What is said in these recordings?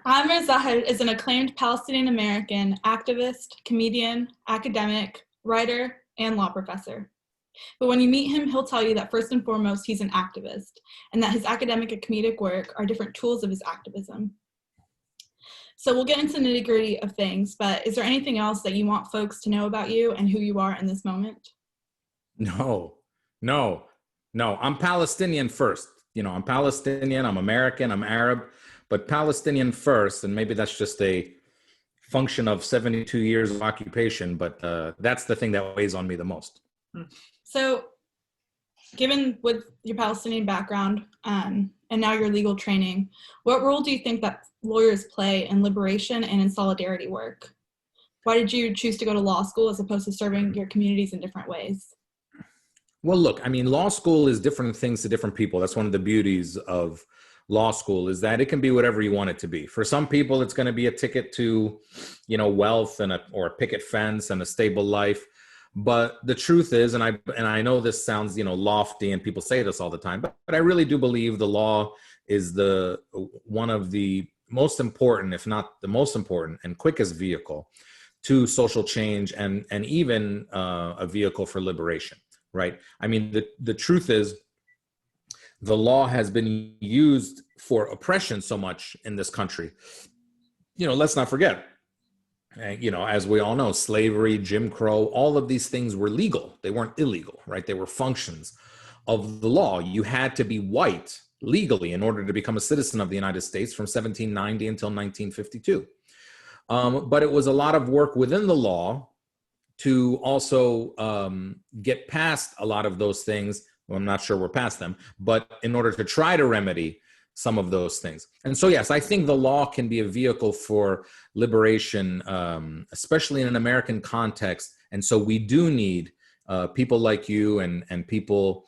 Amer Zahr is an acclaimed Palestinian-American activist, comedian, academic, writer, and law professor. But when you meet him, he'll tell you that first and foremost, he's an activist, and that his academic and comedic work are different tools of his activism. So we'll get into the nitty-gritty of things, but is there anything else that you want folks to know about you and who you are in this moment? No. I'm Palestinian first. I'm Palestinian, I'm American, I'm Arab, but Palestinian first, and maybe that's just a function of 72 years of occupation, but that's the thing that weighs on me the most. So, given with your Palestinian background and now your legal training, what role do you think that lawyers play in liberation and in solidarity work? Why did you choose to go to law school as opposed to serving your communities in different ways? Well, look, law school is different things to different people. That's one of the beauties of law school, is that it can be whatever you want it to be. For some people, it's going to be a ticket to, wealth or a picket fence and a stable life. But the truth is, and I know this sounds, lofty, and people say this all the time, but I really do believe the law is one of the most important, if not the most important and quickest vehicle to social change and even a vehicle for liberation. Right. The truth is, the law has been used for oppression so much in this country. Let's not forget, as we all know, slavery, Jim Crow, all of these things were legal. They weren't illegal, right? They were functions of the law. You had to be white legally in order to become a citizen of the United States from 1790 until 1952. But it was a lot of work within the law to also get past a lot of those things. Well, I'm not sure we're past them, but in order to try to remedy some of those things. And so, yes, I think the law can be a vehicle for liberation, especially in an American context. And so we do need people like you and people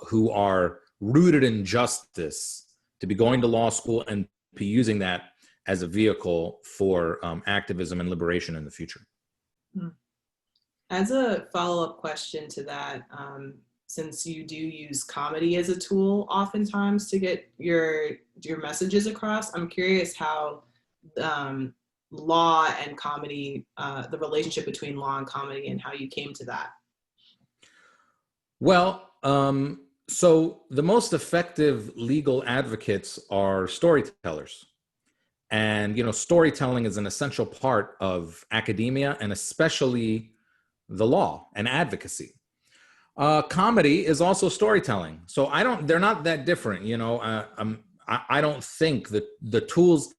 who are rooted in justice to be going to law school and be using that as a vehicle for activism and liberation in the future. As a follow-up question to that, since you do use comedy as a tool oftentimes to get your messages across, I'm curious how law and comedy, the relationship between law and comedy, and how you came to that. Well, so the most effective legal advocates are storytellers. And, storytelling is an essential part of academia and especially the law and advocacy. Comedy is also storytelling. So they're not that different. I don't think that the tools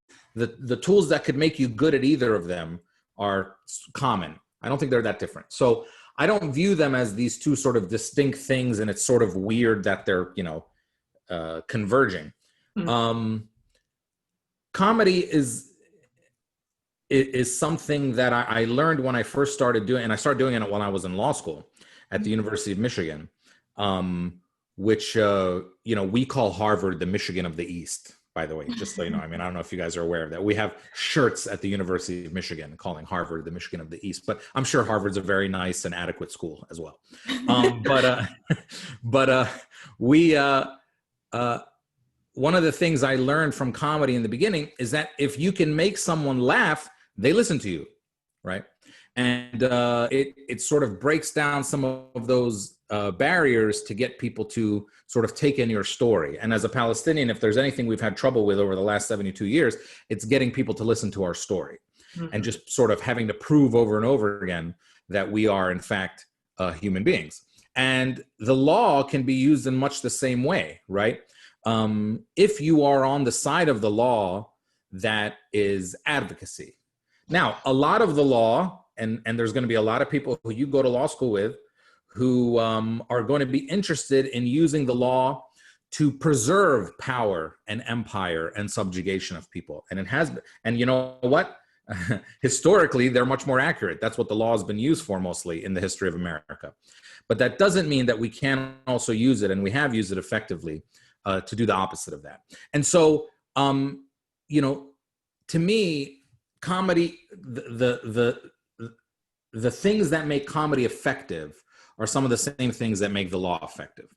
that could make you good at either of them are common. I don't think they're that different. So I don't view them as these two sort of distinct things, and it's sort of weird that they're, converging. Mm-hmm. Comedy is something that I learned when I first started doing, and I started doing it when I was in law school at the University of Michigan, which, we call Harvard the Michigan of the East, by the way, just so you know. I don't know if you guys are aware of that. We have shirts at the University of Michigan calling Harvard the Michigan of the East, but I'm sure Harvard's a very nice and adequate school as well. One of the things I learned from comedy in the beginning is that if you can make someone laugh, they listen to you, right? And it sort of breaks down some of those barriers to get people to sort of take in your story. And as a Palestinian, if there's anything we've had trouble with over the last 72 years, it's getting people to listen to our story. Mm-hmm. And just sort of having to prove over and over again that we are, in fact, human beings. And the law can be used in much the same way, right? If you are on the side of the law that is advocacy. Now, a lot of the law, and there's going to be a lot of people who you go to law school with who are going to be interested in using the law to preserve power and empire and subjugation of people. And it has been, and you know what? Historically, they're much more accurate. That's what the law has been used for mostly in the history of America. But that doesn't mean that we can't also use it, and we have used it effectively, to do the opposite of that. And so, to me, comedy, the things that make comedy effective are some of the same things that make the law effective.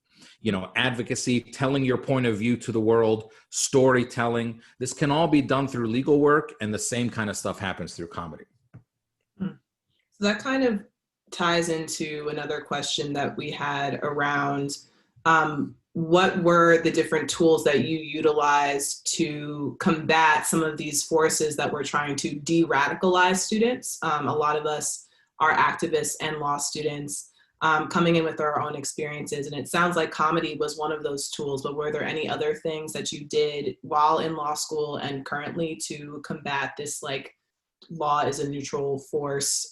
advocacy, telling your point of view to the world, storytelling. This can all be done through legal work, and the same kind of stuff happens through comedy. So that kind of ties into another question that we had around what were the different tools that you utilized to combat some of these forces that were trying to de-radicalize students. A lot of us are activists and law students coming in with our own experiences. And it sounds like comedy was one of those tools, but were there any other things that you did while in law school and currently to combat this, like, law is a neutral force,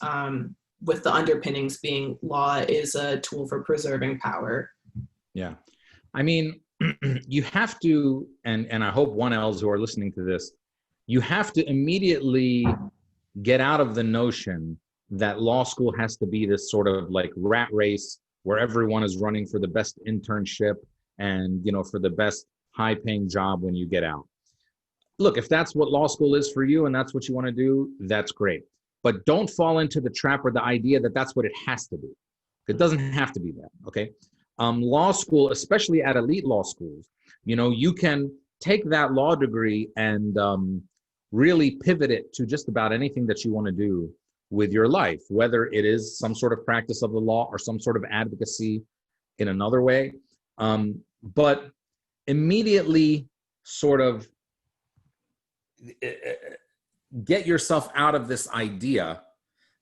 with the underpinnings being law is a tool for preserving power? Yeah. I mean, you have to, and I hope 1Ls who are listening to this, you have to immediately get out of the notion that law school has to be this sort of like rat race where everyone is running for the best internship and, for the best high paying job when you get out. Look, if that's what law school is for you and that's what you want to do, that's great. But don't fall into the trap or the idea that that's what it has to be. It doesn't have to be that, okay? Law school, especially at elite law schools, you can take that law degree and really pivot it to just about anything that you want to do with your life, whether it is some sort of practice of the law or some sort of advocacy in another way. But immediately sort of get yourself out of this idea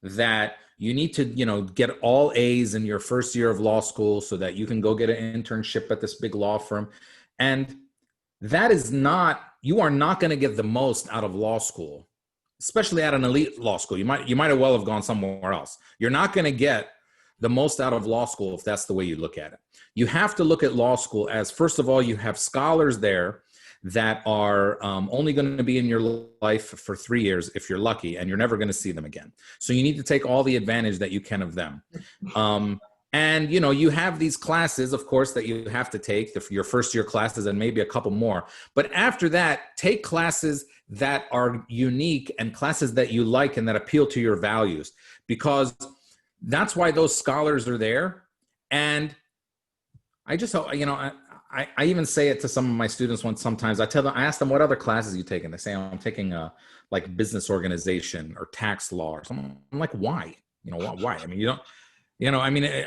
that you need to, get all A's in your first year of law school so that you can go get an internship at this big law firm. And that is not, you are not going to get the most out of law school, especially at an elite law school. You might as well have gone somewhere else. You're not going to get the most out of law school if that's the way you look at it. You have to look at law school as, first of all, you have scholars there that are only going to be in your life for 3 years if you're lucky, and you're never going to see them again. So you need to take all the advantage that you can of them. And, you have these classes, of course, that you have to take, your first year classes and maybe a couple more. But after that, take classes that are unique and classes that you like and that appeal to your values, because that's why those scholars are there. And I just, I even say it to some of my students when sometimes I ask them, what other classes you take? And they say, I'm taking like business organization or tax law or something. I'm like, why? Why? I mean,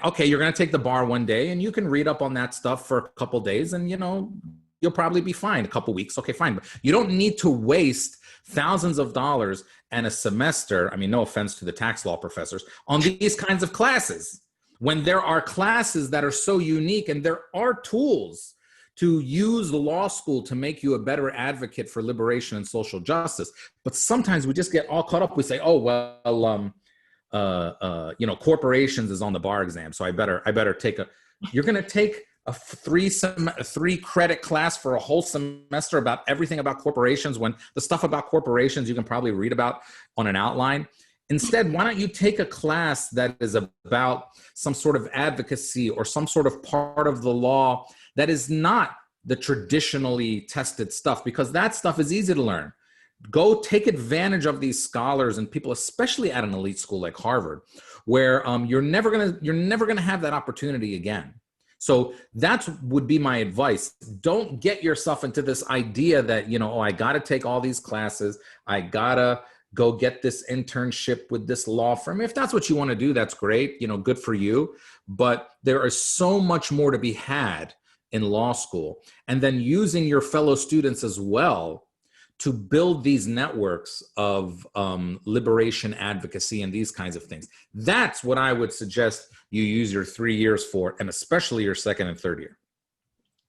okay, you're going to take the bar one day and you can read up on that stuff for a couple days and, you'll probably be fine. A couple weeks. Okay, fine. But you don't need to waste thousands of dollars and a semester. I mean, no offense to the tax law professors, on these kinds of classes, when there are classes that are so unique and there are tools to use the law school to make you a better advocate for liberation and social justice. But sometimes we just get all caught up. We say, oh, well, corporations is on the bar exam, so I better take you're going to take a 3 credit class for a whole semester about everything about corporations, when the stuff about corporations you can probably read about on an outline. Instead, why don't you take a class that is about some sort of advocacy or some sort of part of the law that is not the traditionally tested stuff, because that stuff is easy to learn. Go take advantage of these scholars and people, especially at an elite school like Harvard, where you're never gonna have that opportunity again. So that would be my advice. Don't get yourself into this idea that, I gotta take all these classes, I gotta go get this internship with this law firm. If that's what you want to do, that's great, good for you. But there is so much more to be had in law school. And then using your fellow students as well to build these networks of liberation advocacy and these kinds of things. That's what I would suggest you use your 3 years for, and especially your second and third year.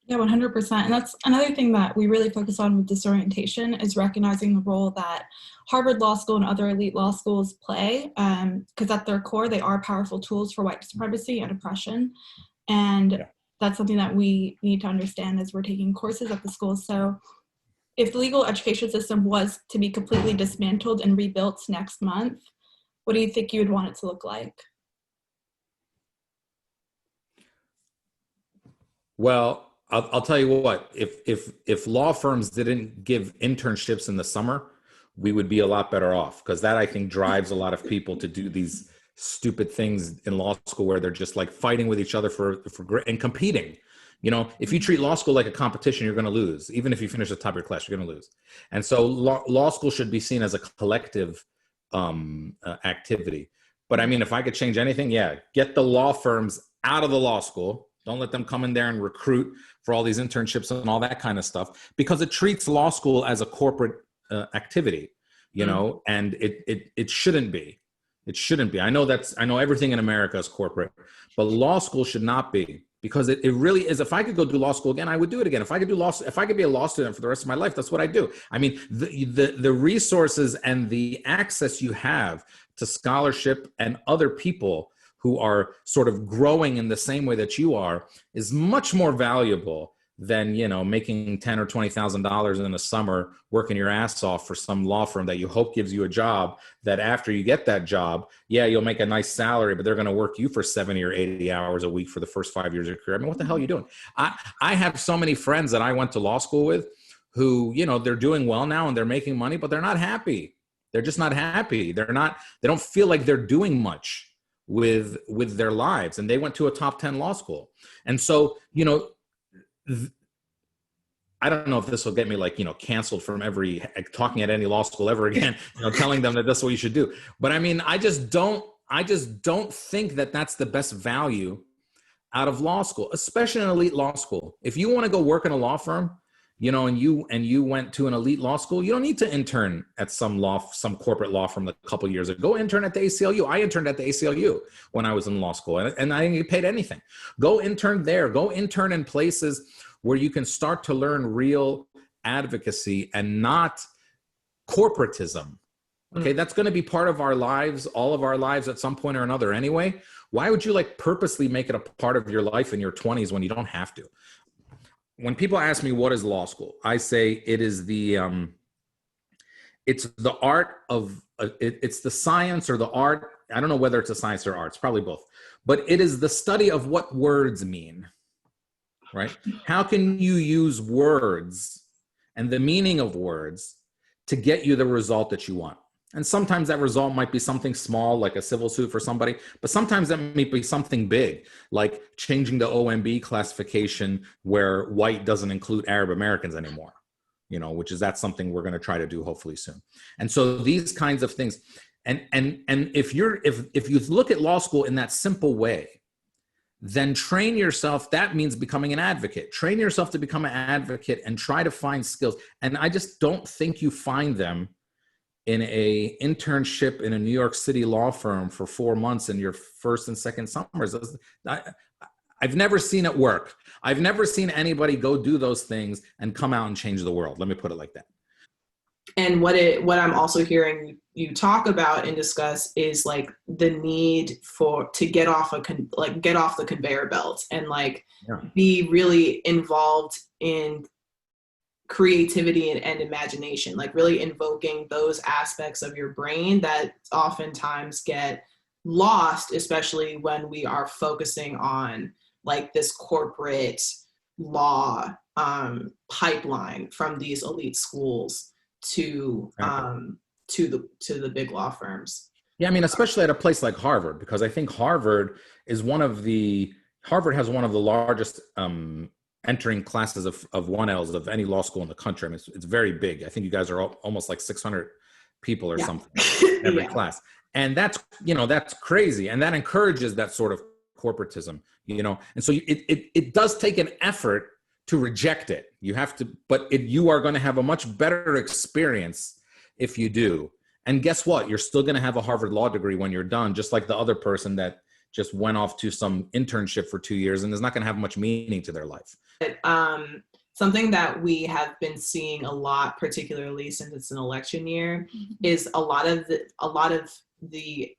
Yeah, 100%. And that's another thing that we really focus on with Disorientation, is recognizing the role that Harvard Law School and other elite law schools play, because at their core, they are powerful tools for white supremacy and oppression. And that's something that we need to understand as we're taking courses at the school. So if the legal education system was to be completely dismantled and rebuilt next month, what do you think you would want it to look like? Well, I'll tell you what, if law firms didn't give internships in the summer, we would be a lot better off, because that, I think, drives a lot of people to do these stupid things in law school where they're just like fighting with each other for and competing. You know, if you treat law school like a competition, you're going to lose. Even if you finish at the top of your class, you're going to lose. And so law school should be seen as a collective activity. But I mean, if I could change anything, yeah, get the law firms out of the law school. Don't let them come in there and recruit for all these internships and all that kind of stuff, because it treats law school as a corporate activity, you know, and it shouldn't be. It shouldn't be. I know everything in America is corporate, but law school should not be, because it really is. If I could go do law school again, I would do it again. If I could if I could be a law student for the rest of my life, that's what I do. I mean, the resources and the access you have to scholarship and other people who are sort of growing in the same way that you are is much more valuable than, you know, making $10,000 or $20,000 in the summer, working your ass off for some law firm that you hope gives you a job, that after you get that job, yeah, you'll make a nice salary, but they're going to work you for 70 or 80 hours a week for the first 5 years of your career. I mean, what the hell are you doing? I have so many friends that I went to law school with who, you know, they're doing well now and they're making money, but they're not happy. They're just not happy. They don't feel like they're doing much with their lives, and they went to a top 10 law school. And so, you know, I don't know if this will get me, like, you know, canceled from talking at any law school ever again, you know, telling them that that's what you should do. But I mean, I just don't think that that's the best value out of law school, especially an elite law school. If you want to go work in a law firm, you know, and you went to an elite law school, you don't need to intern at some corporate law firm a couple years ago. Go intern at the ACLU. I interned at the ACLU when I was in law school, and I didn't get paid anything. Go intern there. Go intern in places where you can start to learn real advocacy and not corporatism. Okay, that's going to be part of our lives, all of our lives at some point or another anyway. Why would you like purposely make it a part of your life in your 20s when you don't have to? When people ask me what is law school, I say it is it's the art of, it's the science or the art. I don't know whether it's a science or art, it's probably both, but it is the study of what words mean, right? How can you use words and the meaning of words to get you the result that you want? And sometimes that result might be something small, like a civil suit for somebody, but sometimes that might be something big, like changing the OMB classification where white doesn't include Arab Americans anymore, you know, that's something we're going to try to do hopefully soon. And so these kinds of things, and if you look at law school in that simple way, then train yourself. That means becoming an advocate. Train yourself to become an advocate and try to find skills. And I just don't think you find them in a internship in a New York City law firm for 4 months in your first and second summers. I've never seen it work. I've never seen anybody go do those things and come out and change the world. Let me put it like that. And what I'm also hearing you talk about and discuss is like the need to get off the conveyor belt and be really involved in creativity and imagination, like really invoking those aspects of your brain that oftentimes get lost, especially when we are focusing on like this corporate law pipeline from these elite schools to the big law firms. Yeah, I mean, especially at a place like Harvard, because I think Harvard has one of the largest entering classes of 1Ls of any law school in the country. I mean, it's very big. I think you guys are almost like 600 people or something every class. And that's crazy. And that encourages that sort of corporatism, you know? And so it does take an effort to reject it. You have to, but you are going to have a much better experience if you do. And guess what? You're still going to have a Harvard law degree when you're done, just like the other person that just went off to some internship for 2 years and is not going to have much meaning to their life. Something that we have been seeing a lot, particularly since it's an election year, is a lot of the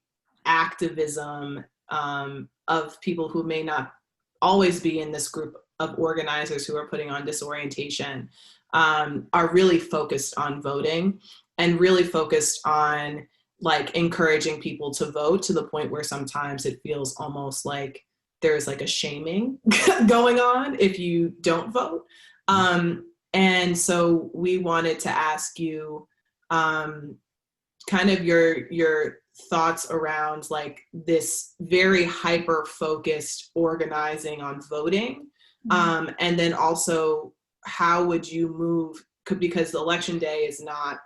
activism of people who may not always be in this group of organizers who are putting on Disorientation, are really focused on voting and really focused on like encouraging people to vote, to the point where sometimes it feels almost like there's like a shaming going on if you don't vote. And so we wanted to ask you kind of your thoughts around like this very hyper-focused organizing on voting And then also, how would you move, because election day is not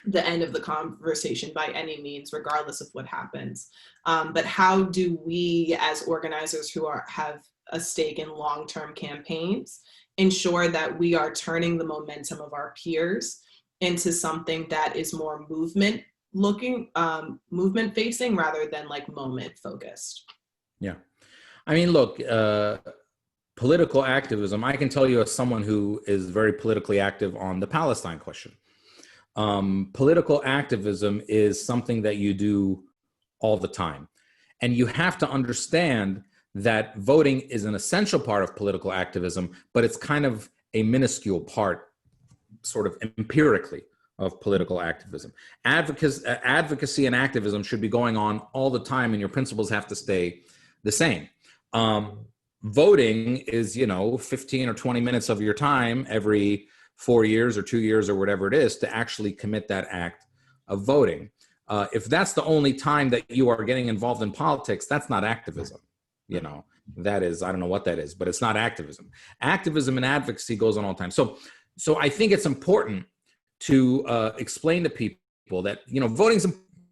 the end of the conversation by any means, regardless of what happens. But how do we, as organizers who have a stake in long-term campaigns, ensure that we are turning the momentum of our peers into something that is more movement facing rather than like moment focused? Yeah. I mean, look, political activism, I can tell you as someone who is very politically active on the Palestine question. Political activism is something that you do all the time. And you have to understand that voting is an essential part of political activism, but it's kind of a minuscule part, sort of empirically, of political activism. Advocacy and activism should be going on all the time, and your principles have to stay the same. Voting is, 15 or 20 minutes of your time every 4 years or 2 years or whatever it is to actually commit that act of voting. If that's the only time that you are getting involved in politics, that's not activism. That is, I don't know what that is, but it's not activism. Activism and advocacy goes on all the time. So I think it's important to explain to people that, voting's,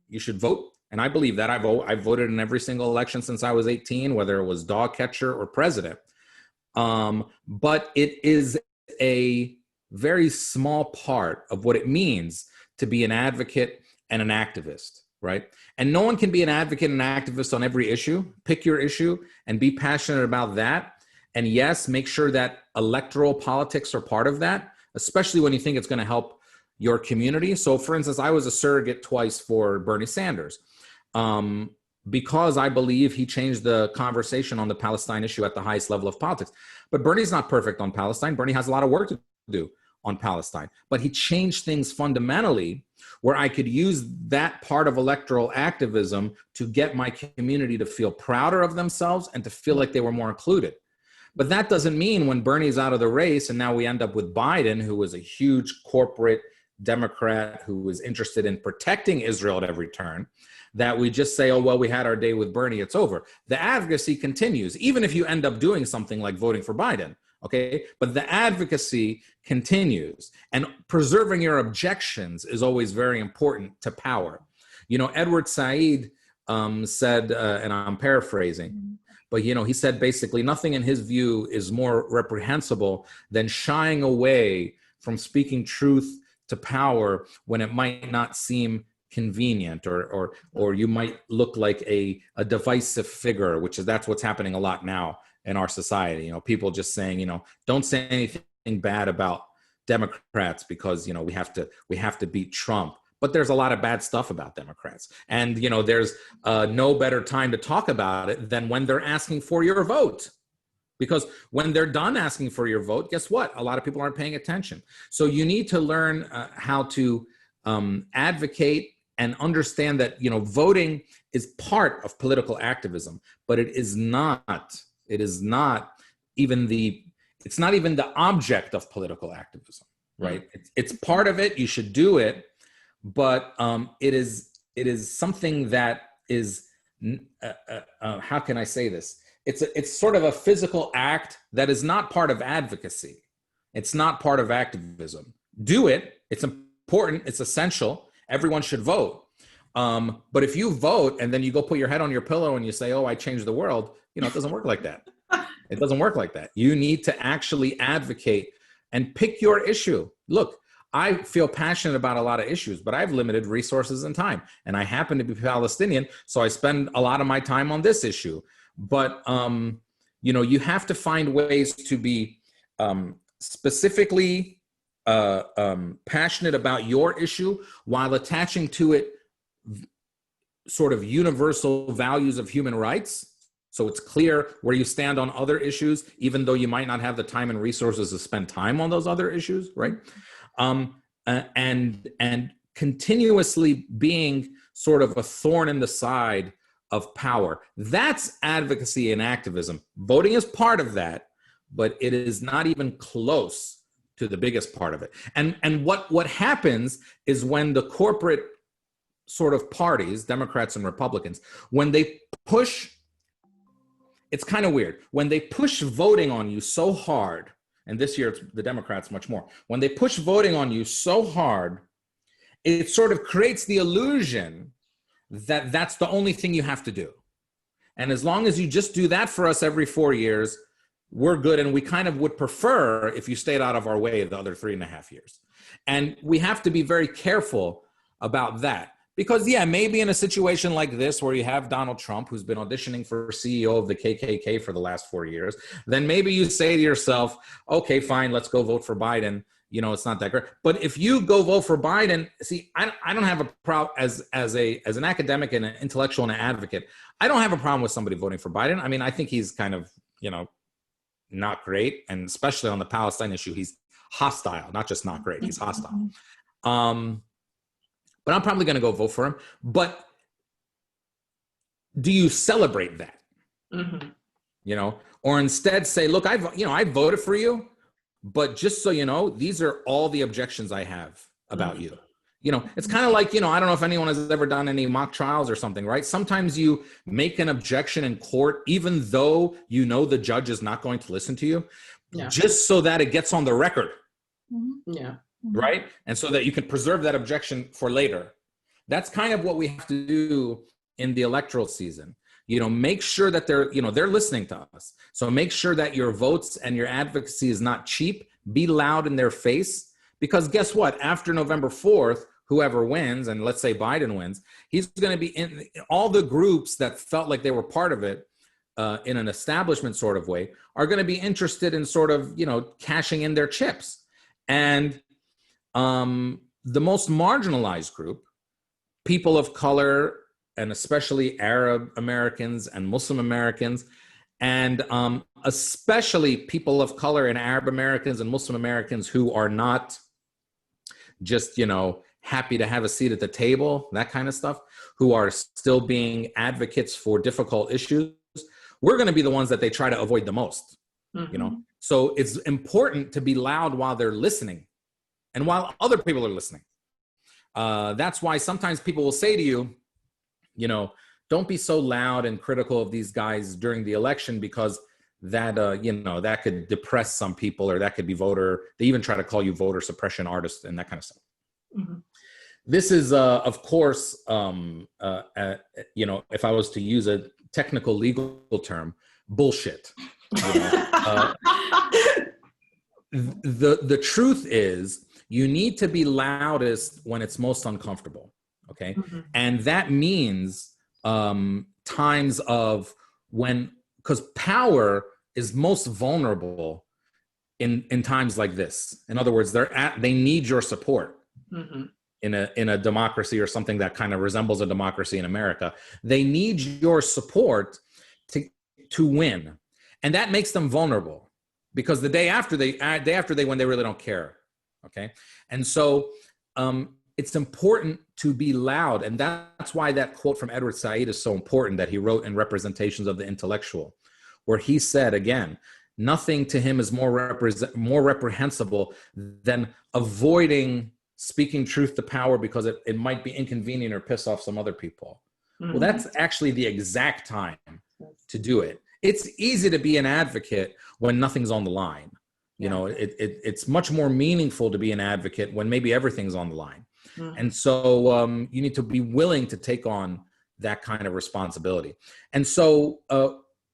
you should vote. And I believe that. I've voted in every single election since I was 18, whether it was dog catcher or president. But it is a very small part of what it means to be an advocate and an activist, right? And no one can be an advocate and an activist on every issue. Pick your issue and be passionate about that. And yes, make sure that electoral politics are part of that, especially when you think it's going to help your community. So for instance, I was a surrogate twice for Bernie Sanders because I believe he changed the conversation on the Palestine issue at the highest level of politics. But Bernie's not perfect on Palestine. Bernie has a lot of work to do on Palestine, but he changed things fundamentally where I could use that part of electoral activism to get my community to feel prouder of themselves and to feel like they were more included. But that doesn't mean when Bernie's out of the race and now we end up with Biden, who was a huge corporate Democrat who was interested in protecting Israel at every turn, that we just say, oh, well, we had our day with Bernie, it's over. The advocacy continues, even if you end up doing something like voting for Biden. Okay, but the advocacy continues, and preserving your objections is always very important to power. Edward Said said, and I'm paraphrasing, but he said basically nothing in his view is more reprehensible than shying away from speaking truth to power when it might not seem convenient or you might look like a divisive figure, that's what's happening a lot now in our society. People just saying, don't say anything bad about Democrats because, we have to beat Trump. But there's a lot of bad stuff about Democrats. And, there's no better time to talk about it than when they're asking for your vote. Because when they're done asking for your vote, guess what? A lot of people aren't paying attention. So you need to learn how to advocate and understand that, voting is part of political activism, but it's not even the object of political activism, right? It's part of it. You should do it, but it is something that is, how can I say this? It's sort of a physical act that is not part of advocacy. It's not part of activism. Do it. It's important. It's essential. Everyone should vote. But if you vote and then you go put your head on your pillow and you say, oh, I changed the world, it doesn't work like that. It doesn't work like that. You need to actually advocate and pick your issue. Look, I feel passionate about a lot of issues, but I have limited resources and time. And I happen to be Palestinian, so I spend a lot of my time on this issue. But, you have to find ways to be specifically passionate about your issue while attaching to it sort of universal values of human rights. So it's clear where you stand on other issues, even though you might not have the time and resources to spend time on those other issues, right? And continuously being sort of a thorn in the side of power. That's advocacy and activism. Voting is part of that, but it is not even close to the biggest part of it. And what happens is when the corporate sort of parties, Democrats and Republicans, when they push it's kind of weird. When they push voting on you so hard, and this year it's the Democrats much more, when they push voting on you so hard, it sort of creates the illusion that that's the only thing you have to do. And as long as you just do that for us every 4 years, we're good. And we kind of would prefer if you stayed out of our way the other 3.5 years. And we have to be very careful about that. Because, yeah, maybe in a situation like this where you have Donald Trump, who's been auditioning for CEO of the KKK for the last 4 years, then maybe you say to yourself, okay, fine, let's go vote for Biden. You know, it's not that great. But if you go vote for Biden, see, I don't have a problem as an academic and an intellectual and an advocate. I don't have a problem with somebody voting for Biden. I mean, I think he's kind of, you know, not great. And especially on the Palestine issue, he's hostile, not just not great. He's hostile. But I'm probably going to go vote for him. But do you celebrate that? Mm-hmm. You know, or instead say, look, I voted for you, but just so you know, these are all the objections I have about mm-hmm. you. You know, it's kind of like, you know, I don't know if anyone has ever done any mock trials or something, right? Sometimes you make an objection in court, even though you know the judge is not going to listen to you, just so that it gets on the record. Mm-hmm. Yeah. Right? And so that you can preserve that objection for later. That's kind of what we have to do in the electoral season. You know, make sure that they're listening to us. So make sure that your votes and your advocacy is not cheap. Be loud in their face. Because guess what? After November 4th, whoever wins, and let's say Biden wins, he's going to be in all the groups that felt like they were part of it in an establishment sort of way are going to be interested in sort of, you know, cashing in their chips. And the most marginalized group, people of color, and especially Arab Americans and Muslim Americans, and especially people of color and Arab Americans and Muslim Americans who are not just, you know, happy to have a seat at the table, that kind of stuff, who are still being advocates for difficult issues, we're going to be the ones that they try to avoid the most, mm-hmm. you know? So it's important to be loud while they're listening. And while other people are listening. That's why sometimes people will say to you, you know, don't be so loud and critical of these guys during the election because that, you know, that could depress some people or that could be they even try to call you voter suppression artists and that kind of stuff. Mm-hmm. This is, of course, you know, if I was to use a technical legal term, bullshit. You know? The truth is, you need to be loudest when it's most uncomfortable, okay? Mm-hmm. And that means times of when, because power is most vulnerable in times like this. In other words, they need your support mm-hmm. in a democracy or something that kind of resembles a democracy in America. They need your support to win, and that makes them vulnerable because the day after they win, they really don't care. Okay. And so it's important to be loud. And that's why that quote from Edward Said is so important that he wrote in Representations of the Intellectual, where he said, again, nothing to him is more reprehensible than avoiding speaking truth to power because it might be inconvenient or piss off some other people. Mm-hmm. Well, that's actually the exact time to do it. It's easy to be an advocate when nothing's on the line. You know, it's much more meaningful to be an advocate when maybe everything's on the line. Mm-hmm. And so you need to be willing to take on that kind of responsibility. And so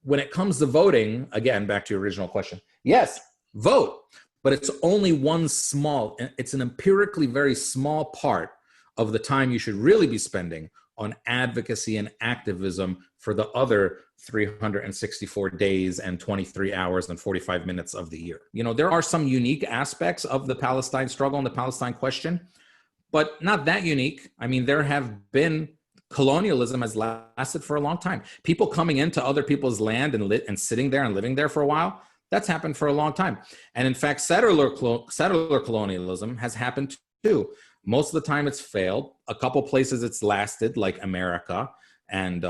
when it comes to voting, again, back to your original question, yes, vote, but it's only it's an empirically very small part of the time you should really be spending on advocacy and activism for the other 364 days and 23 hours and 45 minutes of the year. You know, there are some unique aspects of the Palestine struggle and the Palestine question, but not that unique. I mean, there have been colonialism has lasted for a long time. People coming into other people's land and sitting there and living there for a while, that's happened for a long time. And in fact, settler colonialism has happened too. Most of the time it's failed. A couple places it's lasted, like America and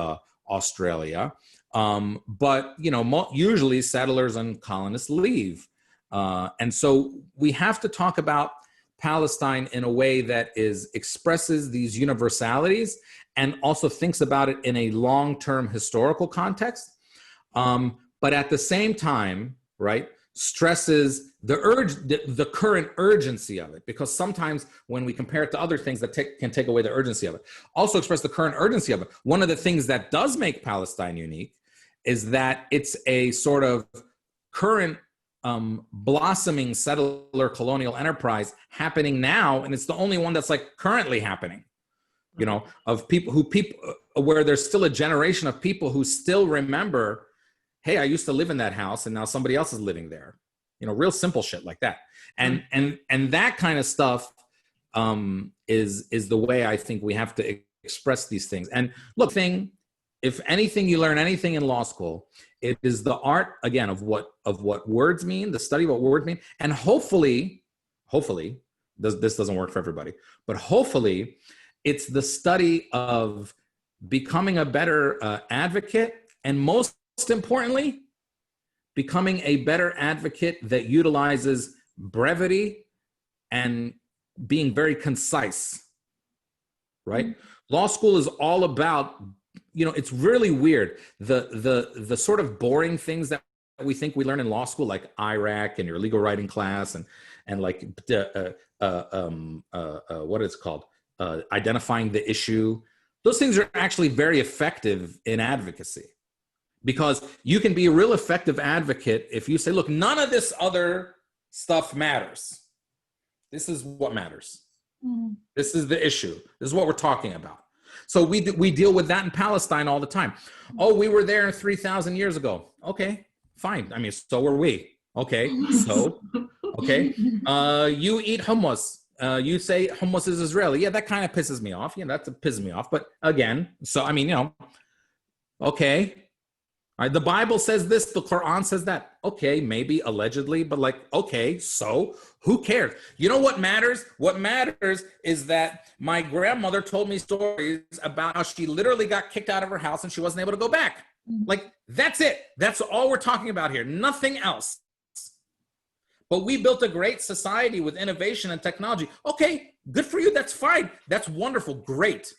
Australia. But, you know, usually settlers and colonists leave. And so we have to talk about Palestine in a way that expresses these universalities and also thinks about it in a long-term historical context. But at the same time, right, stresses the current urgency of it, because sometimes when we compare it to other things that can take away the urgency of it, also express the current urgency of it. One of the things that does make Palestine unique is that it's a sort of current blossoming settler colonial enterprise happening now, and it's the only one that's like currently happening, you know, of people where there's still a generation of people who still remember, hey, I used to live in that house and now somebody else is living there, you know, real simple shit like that. And that kind of stuff is the way I think we have to express these things. And look, if anything, you learn anything in law school, it is the art, again, of what words mean, the study of what words mean. And hopefully, this doesn't work for everybody, but hopefully it's the study of becoming a better advocate, and most importantly, becoming a better advocate that utilizes brevity and being very concise, right? Mm-hmm. Law school is all about, you know, it's really weird. The sort of boring things that we think we learn in law school, like IRAC and your legal writing class, and like what is it called? Identifying the issue. Those things are actually very effective in advocacy, because you can be a real effective advocate if you say, look, none of this other stuff matters. This is what matters. Mm-hmm. This is the issue. This is what we're talking about. So we deal with that in Palestine all the time. Oh, we were there 3,000 years ago. Okay, fine. I mean, so were we. Okay, so, okay. You eat hummus. You say hummus is Israeli. Yeah, that kind of pisses me off. Yeah, that pisses me off. But again, so, I mean, you know, okay. All right, the Bible says this, the Quran says that. Okay, maybe allegedly, but like, okay, so who cares? You know what matters? What matters is that my grandmother told me stories about how she literally got kicked out of her house and she wasn't able to go back. Like, that's it. That's all we're talking about here. Nothing else. But we built a great society with innovation and technology. Okay, good for you. That's fine. That's wonderful. Great.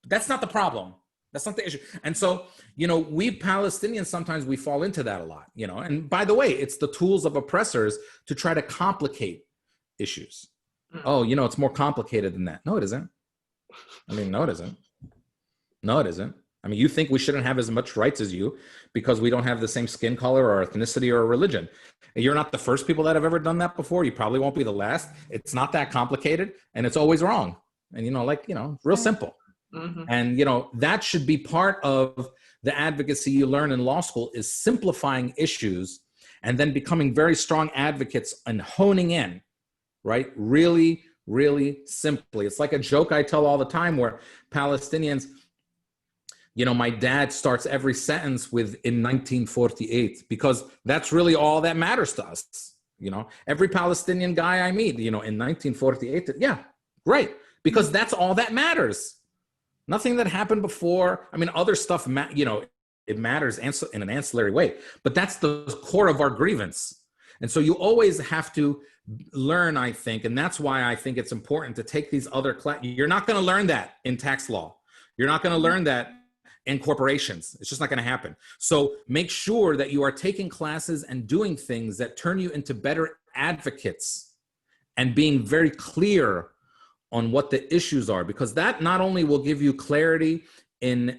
That's not the problem. That's not the issue. And so, you know, we Palestinians, sometimes we fall into that a lot, you know, and by the way, it's the tools of oppressors to try to complicate issues. Oh, you know, it's more complicated than that. No, it isn't. I mean, no, it isn't. No, it isn't. I mean, you think we shouldn't have as much rights as you because we don't have the same skin color or ethnicity or religion. You're not the first people that have ever done that before. You probably won't be the last. It's not that complicated, and it's always wrong. And, you know, like, you know, real simple. Mm-hmm. And, you know, that should be part of the advocacy you learn in law school, is simplifying issues and then becoming very strong advocates and honing in, right? Really, really simply. It's like a joke I tell all the time where Palestinians, you know, my dad starts every sentence with "in 1948" because that's really all that matters to us. You know, every Palestinian guy I meet, you know, in 1948, yeah, great, because that's all that matters. Nothing that happened before. I mean, other stuff, you know, it matters in an ancillary way, but that's the core of our grievance. And so you always have to learn, I think, and that's why I think it's important to take these other classes. You're not going to learn that in tax law. You're not going to learn that in corporations. It's just not going to happen. So make sure that you are taking classes and doing things that turn you into better advocates and being very clear on what the issues are, because that not only will give you clarity in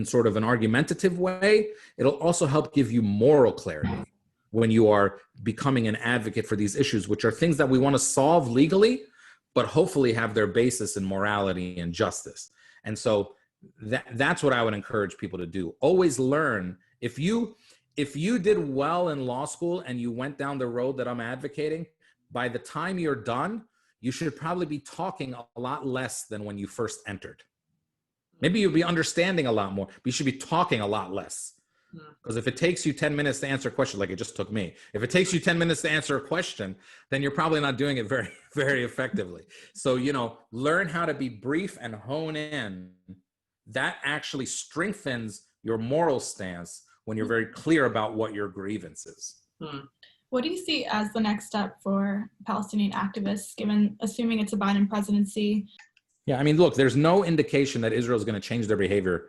sort of an argumentative way, it'll also help give you moral clarity when you are becoming an advocate for these issues, which are things that we want to solve legally, but hopefully have their basis in morality and justice. And so that's what I would encourage people to do. Always learn. If you did well in law school and you went down the road that I'm advocating, by the time you're done, you should probably be talking a lot less than when you first entered. Maybe you'll be understanding a lot more, but you should be talking a lot less. Because if it takes you 10 minutes to answer a question, like it just took me, if it takes you 10 minutes to answer a question, then you're probably not doing it very, very effectively. So, you know, learn how to be brief and hone in. That actually strengthens your moral stance when you're very clear about what your grievance is. What do you see as the next step for Palestinian activists, assuming it's a Biden presidency? Yeah, I mean, look, there's no indication that Israel is going to change their behavior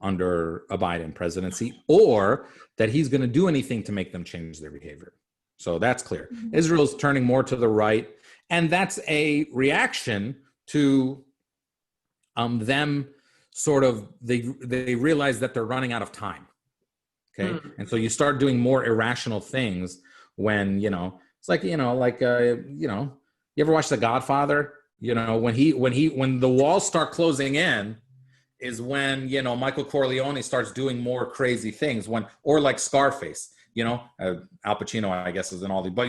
under a Biden presidency, or that he's going to do anything to make them change their behavior. So that's clear. Israel's turning more to the right, and that's a reaction to them sort of, they realize that they're running out of time. Okay. And so you start doing more irrational things when, it's like, you ever watch The Godfather? When the walls start closing in is when, Michael Corleone starts doing more crazy things or like Scarface, Al Pacino, I guess, is in all the, but,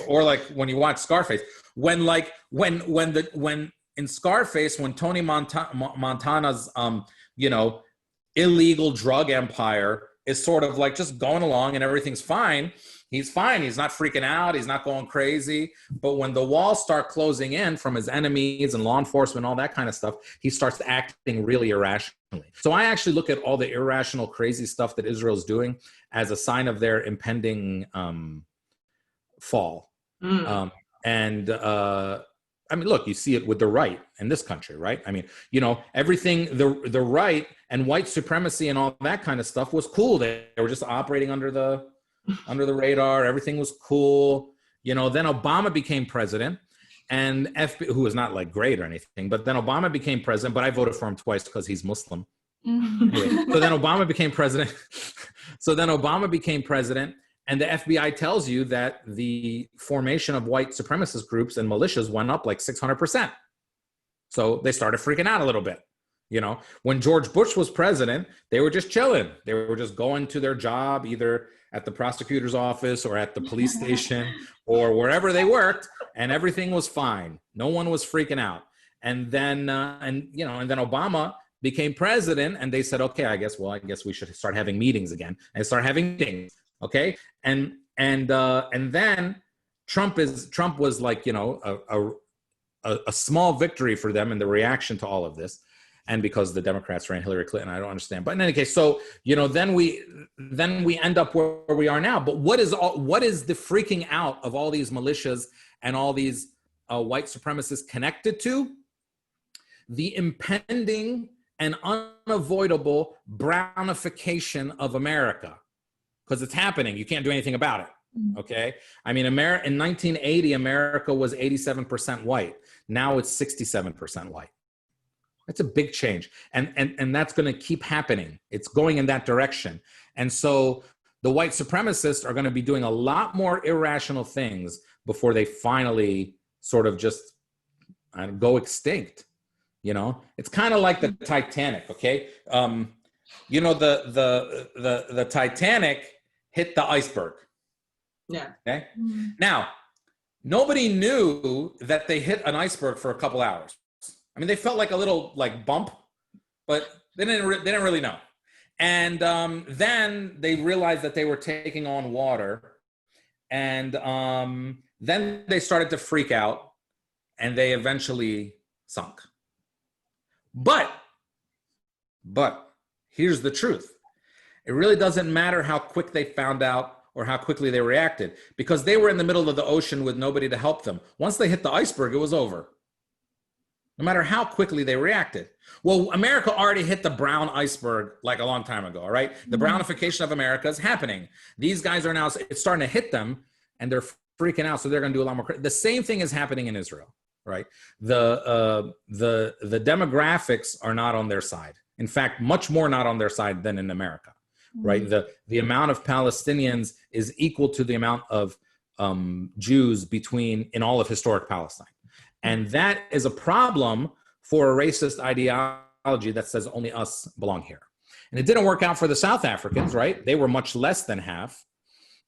or like when you watch Scarface, when in Scarface, when Tony Montana's, illegal drug empire is sort of like just going along and everything's fine. He's fine. He's not freaking out. He's not going crazy. But when the walls start closing in from his enemies and law enforcement, all that kind of stuff, he starts acting really irrationally. So I actually look at all the irrational, crazy stuff that Israel's doing as a sign of their impending fall. Look, you see it with the right in this country, right? Everything, the right and white supremacy and all that kind of stuff was cool. They were just operating under the radar. Everything was cool. Then Obama became president, and who was not like great or anything, but then Obama became president, but I voted for him twice because he's Muslim. Anyway, so then Obama became president. And the FBI tells you that the formation of white supremacist groups and militias went up like 600%. So they started freaking out a little bit. When George Bush was president, they were just chilling. They were just going to their job, either at the prosecutor's office or at the police station or wherever they worked, and everything was fine. No one was freaking out. And then, and then Obama became president, and they said, okay, I guess we should start having meetings again, and start having meetings. Okay. And then Trump was like, a small victory for them in the reaction to all of this. And because the Democrats ran Hillary Clinton, I don't understand. But in any case, so, then we end up where we are now. But what is the freaking out of all these militias and all these white supremacists connected to? The impending and unavoidable brownification of America. Because it's happening. You can't do anything about it. Okay. In 1980, America was 87% white. Now it's 67% white. That's a big change. And that's going to keep happening. It's going in that direction. And so the white supremacists are going to be doing a lot more irrational things before they finally sort of just go extinct. It's kind of like the Titanic. Okay. The Titanic hit the iceberg. Yeah. Okay. Now, nobody knew that they hit an iceberg for a couple hours. They felt like a little bump, but they didn't really know. And then they realized that they were taking on water, and then they started to freak out, and they eventually sunk. But here's the truth. It really doesn't matter how quick they found out or how quickly they reacted, because they were in the middle of the ocean with nobody to help them. Once they hit the iceberg, it was over. No matter how quickly they reacted. Well, America already hit the brown iceberg like a long time ago, all right? The brownification of America is happening. These guys are now, it's starting to hit them, and they're freaking out, so they're going to do a lot more. The same thing is happening in Israel, right? The demographics are not on their side. In fact, much more not on their side than in America. Right, the amount of Palestinians is equal to the amount of Jews in all of historic Palestine, and that is a problem for a racist ideology that says only us belong here. And it didn't work out for the South Africans, right? They were much less than half,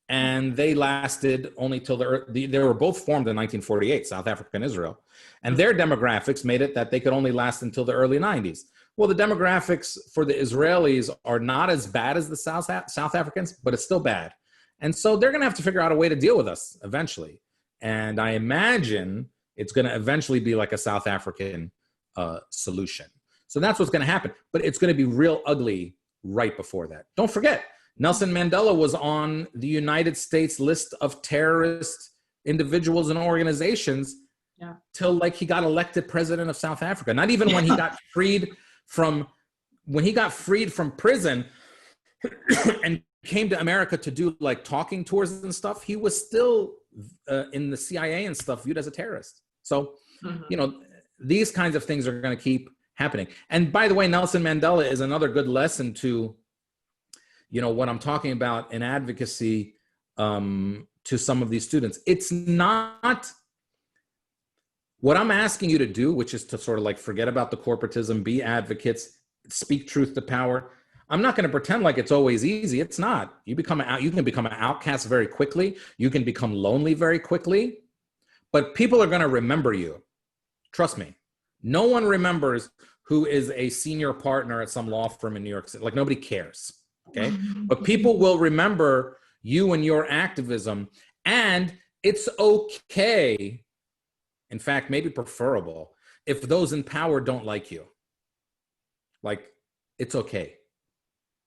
and they lasted only till they were both formed in 1948, South Africa and Israel, and their demographics made it that they could only last until the early 90s. Well, the demographics for the Israelis are not as bad as the South Africans, but it's still bad. And so they're going to have to figure out a way to deal with us eventually. And I imagine it's going to eventually be like a South African solution. So that's what's going to happen. But it's going to be real ugly right before that. Don't forget, Nelson Mandela was on the United States list of terrorist individuals and organizations till he got elected president of South Africa. Not even when he got freed from when he got freed from prison and came to America to do like talking tours and stuff, he was still in the CIA and stuff viewed as a terrorist. So, you know, these kinds of things are going to keep happening. And by the way, Nelson Mandela is another good lesson to, you know, what I'm talking about in advocacy to some of these students. It's not what I'm asking you to do, which is to sort of like forget about the corporatism, be advocates, speak truth to power. I'm not going to pretend like it's always easy. It's not. You can become an outcast very quickly. You can become lonely very quickly, but people are going to remember you. Trust me. No one remembers who is a senior partner at some law firm in New York City. Like nobody cares. Okay. But people will remember you and your activism, and it's okay. In fact, maybe preferable if those in power don't like you. Like, it's okay.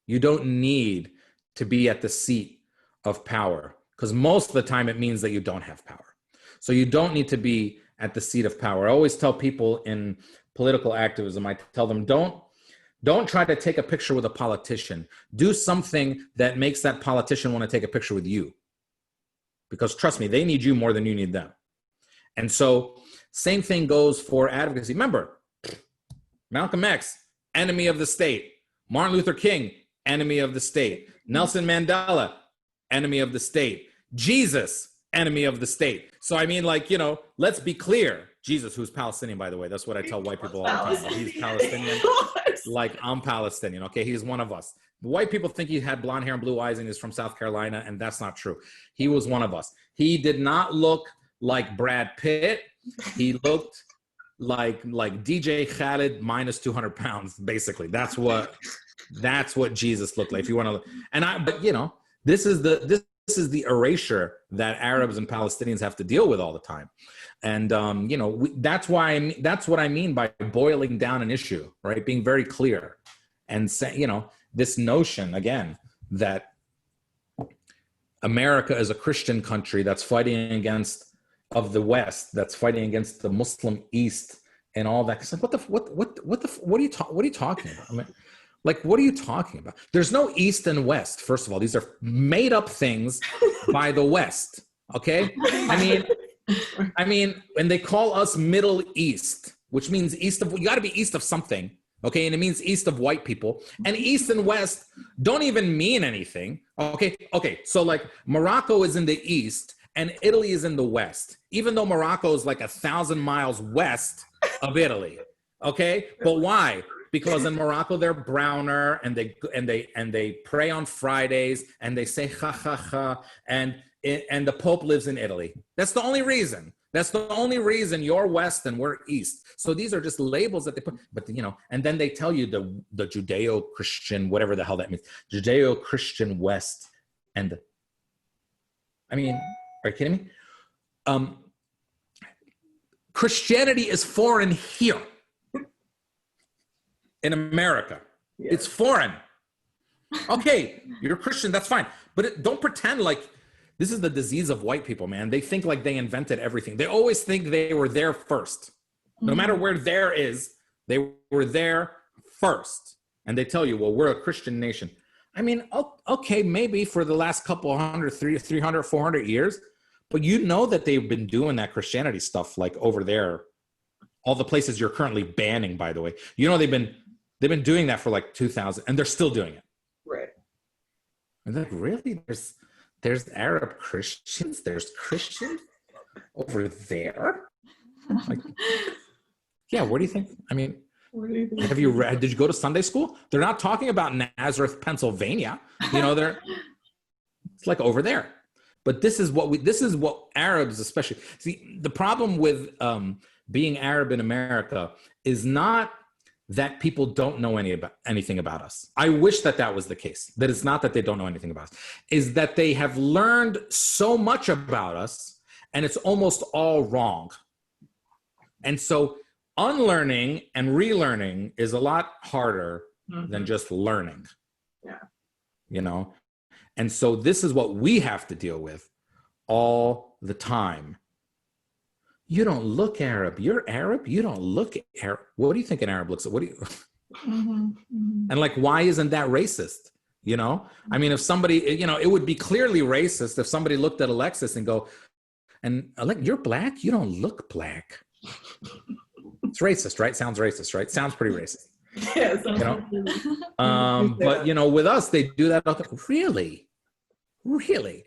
You don't need to be at the seat of power, because most of the time it means that you don't have power. So you don't need to be at the seat of power. I always tell people in political activism, I tell them, don't try to take a picture with a politician. Do something that makes that politician want to take a picture with you. Because trust me, they need you more than you need them. And so same thing goes for advocacy. Remember, Malcolm X, enemy of the state. Martin Luther King, enemy of the state. Nelson Mandela, enemy of the state. Jesus, enemy of the state. So I mean, like, you know, let's be clear. Jesus, who's Palestinian, by the way. That's what I tell white people all the time. He's Palestinian. Like, I'm Palestinian, okay? He's one of us. White people think he had blonde hair and blue eyes and he's from South Carolina, and that's not true. He was one of us. He did not look like Brad Pitt. He looked like DJ Khaled minus 200 pounds, basically. That's what Jesus looked like. If you want to, but you know, this is the erasure that Arabs and Palestinians have to deal with all the time. And you know, that's what I mean by boiling down an issue, right? Being very clear and say, you know, this notion again that America is a Christian country that's fighting against of the West, that's fighting against the Muslim East and all that. It's like, what are you talking about? I mean, like, what are you talking about? There's no East and West. First of all, these are made up things by the West. Okay. I mean, when they call us Middle East, which means east of, you got to be east of something. Okay. And it means east of white people, and East and West don't even mean anything. Okay. Okay. So like Morocco is in the East and Italy is in the West, even though Morocco is like 1,000 miles west of Italy. Okay. But why? Because in Morocco, they're browner and they pray on Fridays and they say ha ha ha, and the Pope lives in Italy. That's the only reason. That's the only reason you're West and we're East. So these are just labels that they put, but you know, and then they tell you the Judeo-Christian, whatever the hell that means, Judeo-Christian West. And I mean, are you kidding me? Christianity is foreign here in America. Yeah. It's foreign. Okay, you're a Christian, that's fine. But don't pretend like this is the disease of white people, man. They think like they invented everything. They always think they were there first. No matter where there is, they were there first. And they tell you, well, we're a Christian nation. I mean, okay, maybe for the last couple 300, 400 years, but you know that they've been doing that Christianity stuff like over there, all the places you're currently banning, by the way. You know, they've been doing that for like 2000, and they're still doing it. Right. And like, really? There's Arab Christians, there's Christians over there? Like, yeah, what do you think? I mean, did you go to Sunday school? They're not talking about Nazareth, Pennsylvania. You know, it's like over there. But this is what Arabs especially, see, the problem with being Arab in America is not that people don't know anything about us. I wish that was the case, that it's not that they don't know anything about us, is that they have learned so much about us and it's almost all wrong. And so unlearning and relearning is a lot harder than just learning. Yeah. You know? And so this is what we have to deal with all the time. You don't look Arab. You're Arab. You don't look Arab. What do you think an Arab looks like? And like, why isn't that racist? You know, I mean, if somebody, you know, it would be clearly racist if somebody looked at Alexis and go, and you're black? You don't look black. It's racist, right? Sounds racist, right? Sounds pretty racist. Yes. You know? But, you know, with us, they do that. Really? Really?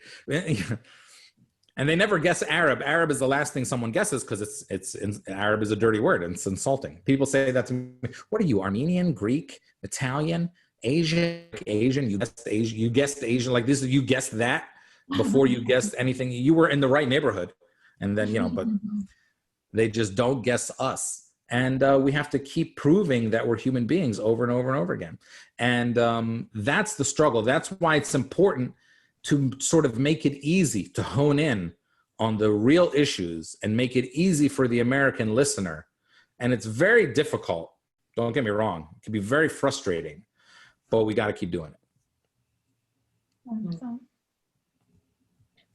And they never guess Arab. Arab is the last thing someone guesses because Arab is a dirty word and it's insulting. People say that to me. What are you, Armenian, Greek, Italian, Asian? You guessed Asian like this. You guessed that before you guessed anything. You were in the right neighborhood. And then, you know, but they just don't guess us. And we have to keep proving that we're human beings over and over and over again. And that's the struggle. That's why it's important to sort of make it easy to hone in on the real issues and make it easy for the American listener. And it's very difficult. Don't get me wrong. It can be very frustrating, but we got to keep doing it. 100%.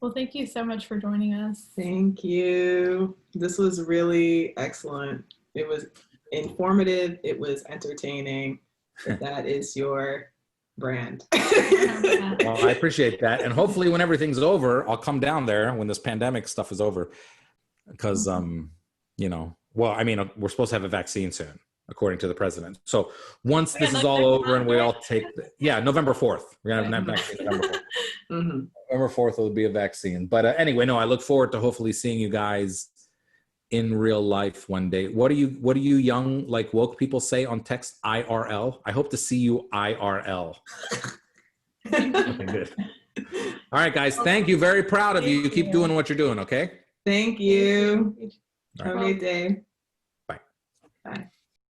Well, thank you so much for joining us. Thank you. This was really excellent. It was informative. It was entertaining. That is your brand. Well, I appreciate that. And hopefully when everything's over, I'll come down there when this pandemic stuff is over. Because, you know, well, I mean, we're supposed to have a vaccine soon, according to the president. So once this is all over and we all take, November 4th. We're going to have a vaccine November 4th. November 4th will be a vaccine. But anyway, no, I look forward to hopefully seeing you guys in real life one day. What do you young, like woke people say on text? IRL? I hope to see you IRL. Okay, good. All right, guys. Thank you. Very proud of you. You keep doing what you're doing, okay? Thank you. Have a great day.